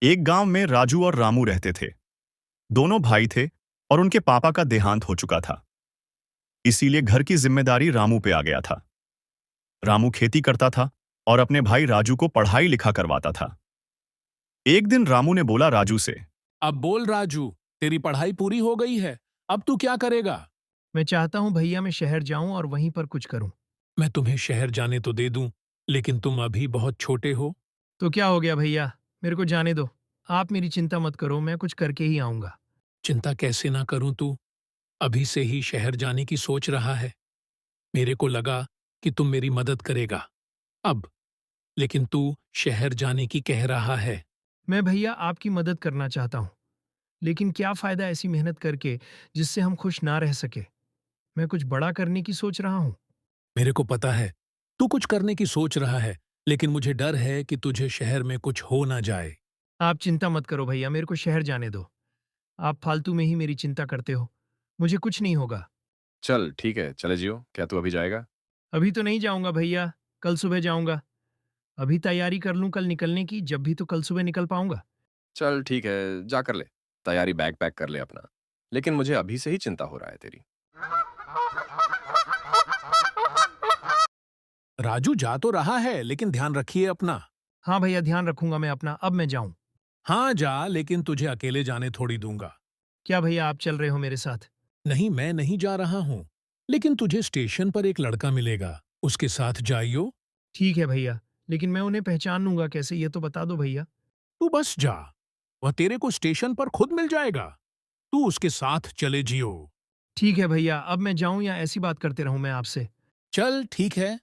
एक गांव में राजू और रामू रहते थे। दोनों भाई थे और उनके पापा का देहांत हो चुका था। इसीलिए घर की जिम्मेदारी रामू पे आ गया था। रामू खेती करता था और अपने भाई राजू को पढ़ाई लिखा करवाता था। एक दिन रामू ने बोला राजू से, अब बोल राजू, तेरी पढ़ाई पूरी हो गई है। अब तू क्या करेगा? मैं चाहता हूँ भैया मैं शहर जाऊं और वहीं पर कुछ करूं। मैं तुम्हें शहर जाने तो दे दूं, लेकिन तुम अभी बहुत छोटे हो। तो क्या हो गया भैया, मेरे को जाने दो। आप मेरी चिंता मत करो, मैं कुछ करके ही आऊंगा। चिंता कैसे ना करूं, तू अभी से ही शहर जाने की सोच रहा है। मेरे को लगा कि तुम मेरी मदद करेगा अब, लेकिन तू शहर जाने की कह रहा है। मैं भैया आपकी मदद करना चाहता हूँ, लेकिन क्या फायदा ऐसी मेहनत करके जिससे हम खुश ना रह सके। मैं कुछ बड़ा करने की सोच रहा हूँ। मेरे को पता है तू कुछ करने की सोच रहा है, लेकिन मुझे डर है कि तुझे शहर में कुछ हो ना जाए। आप चिंता मत करो भैया, मेरे को शहर जाने दो। आप फालतू में ही मेरी चिंता करते हो। मुझे कुछ नहीं होगा। चल ठीक है, चले जियो। क्या तू अभी जाएगा? अभी तो नहीं जाऊंगा भैया, कल सुबह जाऊंगा। अभी तैयारी कर लूं कल निकलने की, जब भी तो कल सुबह निकल पाऊंगा। चल ठीक है, जा कर ले तैयारी, बैग पैक कर ले अपना। लेकिन मुझे अभी से ही चिंता हो रहा है तेरी। राजू जा तो रहा है, लेकिन ध्यान रखिए अपना। हाँ भैया, ध्यान रखूंगा मैं अपना। अब मैं जाऊं? हाँ जा, लेकिन तुझे अकेले जाने थोड़ी दूंगा। क्या भैया आप चल रहे हो मेरे साथ? नहीं, मैं नहीं जा रहा हूँ, लेकिन तुझे स्टेशन पर एक लड़का मिलेगा, उसके साथ जाइयो। ठीक है भैया, लेकिन मैं उन्हें पहचान लूंगा कैसे, ये तो बता दो भैया। तू बस जा, वह तेरे को स्टेशन पर खुद मिल जाएगा। तू उसके साथ चले जियो। ठीक है भैया, अब मैं जाऊं या ऐसी बात करते रहूं मैं आपसे? चल ठीक है,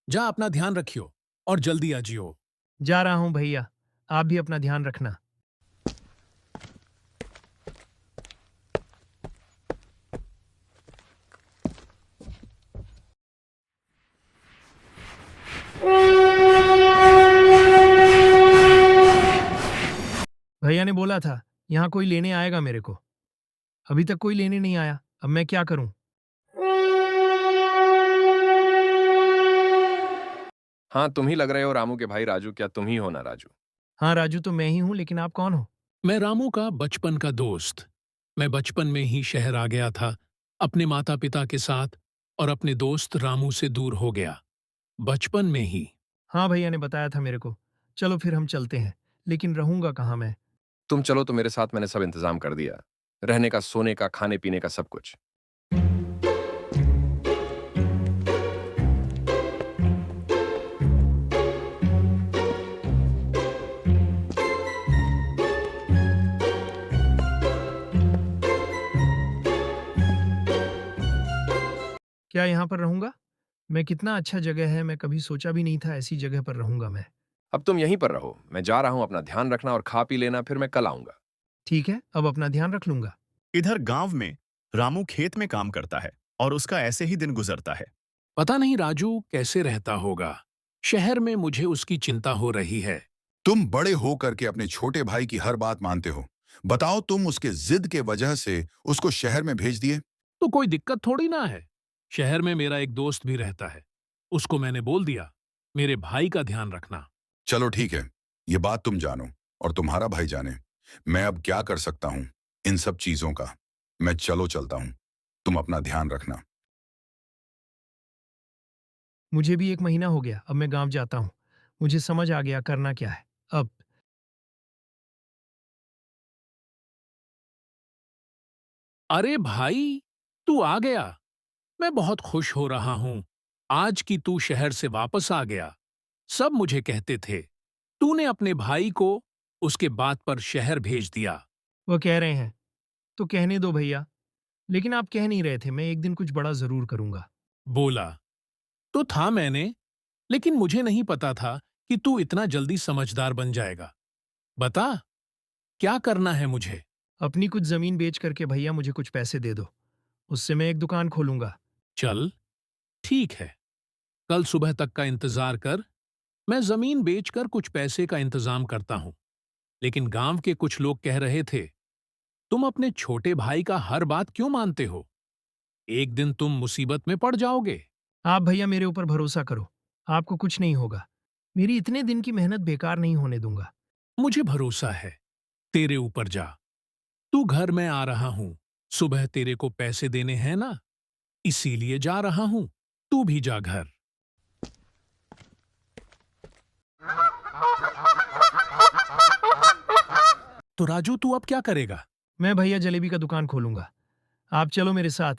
जा, अपना ध्यान रखियो और जल्दी आ जियो। जा रहा हूं भैया, आप भी अपना ध्यान रखना। भैया ने बोला था यहाँ कोई लेने आएगा मेरे को। अभी तक कोई लेने नहीं आया, अब मैं क्या करूं? हाँ, तुम ही लग रहे हो रामू के भाई राजू। क्या तुम ही हो ना राजू? हाँ राजू तो मैं ही हूं, लेकिन आप कौन हो? मैं रामू का बचपन का दोस्त। मैं बचपन में ही शहर आ गया था अपने माता पिता के साथ, और अपने दोस्त रामू से दूर हो गया बचपन में ही। हाँ भैया ने बताया था मेरे को। चलो फिर हम चलते हैं, लेकिन रहूंगा कहाँ मैं? तुम चलो तो मेरे साथ, मैंने सब इंतजाम कर दिया। रहने का, सोने का, खाने पीने का, सब कुछ। क्या यहाँ पर रहूंगा? मैं कितना अच्छा जगह है, मैं कभी सोचा भी नहीं था ऐसी जगह पर रहूंगा मैं। अब तुम यहीं पर रहो, मैं जा रहा हूं। अपना ध्यान रखना और खा पी लेना, फिर मैं कल आऊंगा। ठीक है, अब अपना ध्यान रख लूंगा। इधर गांव में रामू खेत में काम करता है और उसका ऐसे ही दिन गुजरता है। पता नहीं राजू कैसे रहता होगा। शहर में मुझे उसकी चिंता हो रही है। तुम बड़े हो करके अपने छोटे भाई की हर बात मानते हो। बताओ, तुम उसके जिद के वजह से उसको शहर में भेज दिए। तो कोई दिक्कत थोड़ी ना है। शहर में मेरा एक दोस्त भी रहता है, उसको मैंने बोल दिया मेरे भाई का ध्यान रखना। चलो ठीक है, ये बात तुम जानो और तुम्हारा भाई जाने। मैं अब क्या कर सकता हूँ इन सब चीजों का। मैं चलता हूँ, तुम अपना ध्यान रखना। मुझे भी 1 महीना हो गया, अब मैं गांव जाता हूँ। मुझे समझ आ गया करना क्या है अब। अरे भाई, तू आ गया। मैं बहुत खुश हो रहा हूँ आज कि तू शहर से वापस आ गया। सब मुझे कहते थे तूने अपने भाई को उसके बात पर शहर भेज दिया। वो कह रहे हैं तो कहने दो भैया, लेकिन आप कह नहीं रहे थे मैं एक दिन कुछ बड़ा जरूर करूंगा। बोला तो था मैंने, लेकिन मुझे नहीं पता था कि तू इतना जल्दी समझदार बन जाएगा। बता, क्या करना है मुझे? अपनी कुछ जमीन बेच करके भैया मुझे कुछ पैसे दे दो, उससे मैं एक दुकान खोलूंगा। चल ठीक है, कल सुबह तक का इंतजार कर। मैं जमीन बेचकर कुछ पैसे का इंतजाम करता हूं। लेकिन गांव के कुछ लोग कह रहे थे तुम अपने छोटे भाई का हर बात क्यों मानते हो? एक दिन तुम मुसीबत में पड़ जाओगे। आप भैया मेरे ऊपर भरोसा करो, आपको कुछ नहीं होगा। मेरी इतने दिन की मेहनत बेकार नहीं होने दूंगा। मुझे भरोसा है, तेरे ऊपर जा। तू घर में आ रहा हूं, सुबह तेरे को पैसे देने हैं ना, इसीलिए जा रहा हूं। तू भी जा घर। तो राजू, तू अब क्या करेगा? मैं भैया जलेबी का दुकान खोलूंगा। आप चलो मेरे साथ,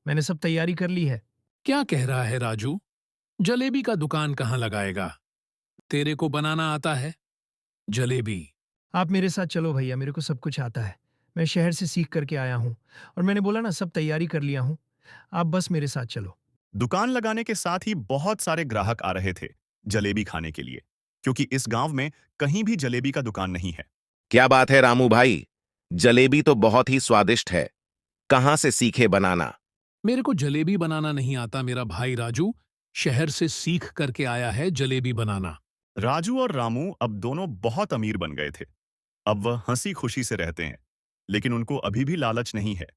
मैंने सब तैयारी कर ली है। क्या कह रहा है राजू? जलेबी का दुकान कहाँ लगाएगा? तेरे को बनाना आता है जलेबी? आप मेरे साथ चलो भैया, मेरे को सब कुछ आता है। मैं शहर से सीख करके आया हूँ और मैंने बोला ना सब तैयारी कर लिया हूँ। आप बस मेरे साथ चलो। दुकान लगाने के साथ ही बहुत सारे ग्राहक आ रहे थे जलेबी खाने के लिए, क्योंकि इस गांव में कहीं भी जलेबी का दुकान नहीं है। क्या बात है रामू भाई, जलेबी तो बहुत ही स्वादिष्ट है। कहाँ से सीखे बनाना? मेरे को जलेबी बनाना नहीं आता। मेरा भाई राजू शहर से सीख करके आया है जलेबी बनाना। राजू और रामू अब दोनों बहुत अमीर बन गए थे। अब वह हंसी खुशी से रहते हैं, लेकिन उनको अभी भी लालच नहीं है